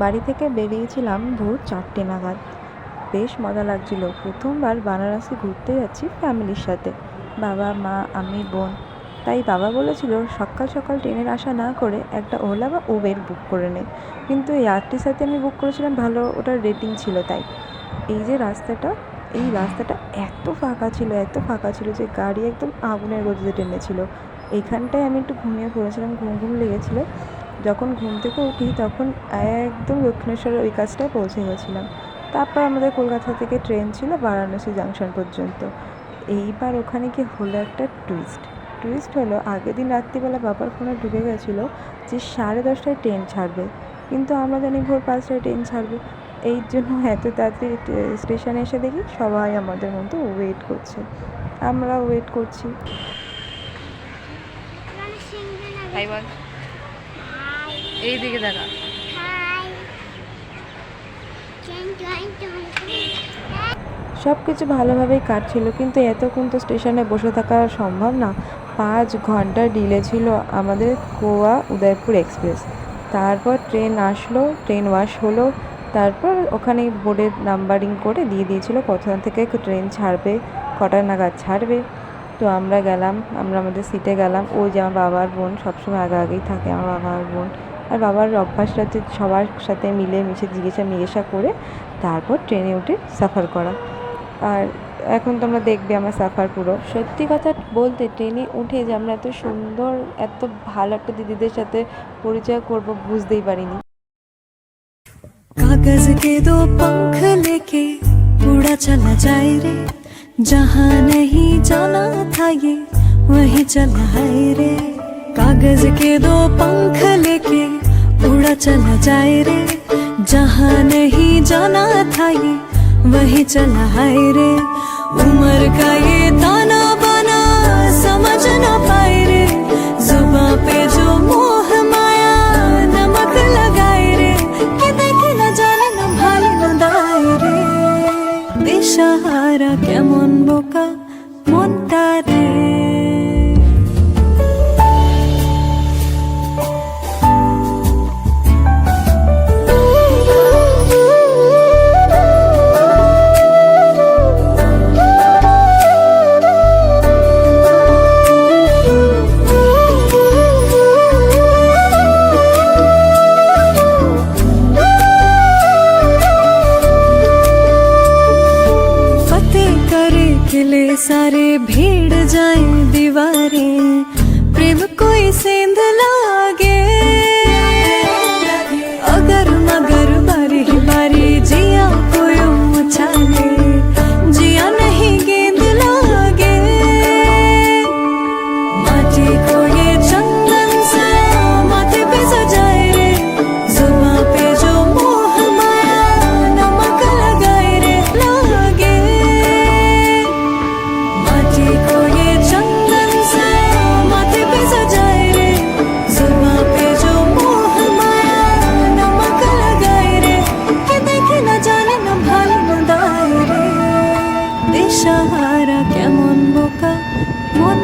বাড়ি থেকে বেরিয়েছিলাম ভোর 4টে নাগাদ। বেশ মজা লাগছিল, প্রথমবার বারাণসী ঘুরতে যাচ্ছি ফ্যামিলির সাথে, বাবা মা আমি বোন। তাই বাবা বলেছিল সকাল সকাল ট্রেনের আশা না করে একটা ওলা বা উবের বুক করে নে, কিন্তু এই আরটির সাথে আমি বুক করেছিলাম, ভালো ওটার রেটিং ছিল তাই। এই রাস্তাটা এত ফাঁকা ছিল, এত ফাঁকা ছিল যে গাড়ি একদম আগুনের গতিতে টেনেছিল। এইখানটায় আমি একটু ঘুমিয়ে পড়েছিলাম, ঘুম ঘুম লেগেছিল। যখন ঘুম থেকে উঠি তখন একদম দক্ষিণেশ্বরের ওই কাছটায় পৌঁছে গেছিলাম। তারপর আমাদের কলকাতা থেকে ট্রেন ছিল বারাণসী জাংশন পর্যন্ত। এইবার ওখানে কি হলো একটা টুইস্ট হলো, আগের দিন রাত্রিবেলা বাবার ফোনে ঢুকে গেছিলো যে 10:30টায় ট্রেন ছাড়বে, কিন্তু আমরা জানি ভোর 5টায় ট্রেন ছাড়বে। এই জন্য এত তাড়াতাড়ি স্টেশনে এসে দেখি সবাই আমাদের মতো ওয়েট করছে, আমরা ওয়েট করছি। হাই বল, এই দিকে দেখা। সব কিছু ভালোভাবেই কাটছিল, কিন্তু এতক্ষণ তো স্টেশনে বসে থাকা সম্ভব না। 5 ঘন্টা ডিলে ছিল আমাদের গোয়া উদয়পুর এক্সপ্রেস। তারপর ট্রেন আসলো, ট্রেন ওয়াশ হলো, তারপর ওখানে বোর্ডের নাম্বারিং করে দিয়ে দিয়েছিল কোথা থেকে ট্রেন ছাড়বে, কটা নাগাদ ছাড়বে। তো আমরা গেলাম, আমরা আমাদের সিটে গেলাম। ওই যে আমার বাবার বোন সবসময় আগেই থাকে, আমার বাবার বোন। আর বাবার অভ্যাসটা হচ্ছে সবার সাথে মিলেমিশে জিজ্ঞাসা করে তারপর ট্রেনে উঠে সাফার করা। আর এখন তোমরা দেখবে আমার সাফার পুরো। সত্যি কথা বলতে ট্রেনে উঠে যে আমরা এত সুন্দর, এত ভালো একটা দিদিদের সাথে পরিচয় করব বুঝতেই পারিনি। कागज के दो पंख लेके उड़ा चला जाए रे, जहाँ नहीं जाना था ये वहीं चला है रे। कागज के दो पंख लेके उड़ा चला जाए रे, जहाँ नहीं जाना था ये वहीं चला है रे। उम्र का ये ताना बाना समझ ना पाए रे, जुबां पे जो मोह माया नमक लगाए रे, कि देखे न जाने न भाले न दाए रे। दिशाहारा केमन बोका मनटा रे। किले सारे भीड़ जाए दीवारें, प्रेम कोई सेंध लागे, अगर मगर बारी बारी जिया कोई उछाले, जिया नहीं गेंद लागे। माटी को ये चंदन सा माथे पे सजाए रे, जुबां पे जो मोह माया नमक लगाए रे लागे। माटी को ये चंदन सा माथे पे सजाए रे, जुबां पे जो मोह माया नमक लगाए रे, कि देखे न जाने न भाले न दाए रे। दिशाहारा केमन बोका मन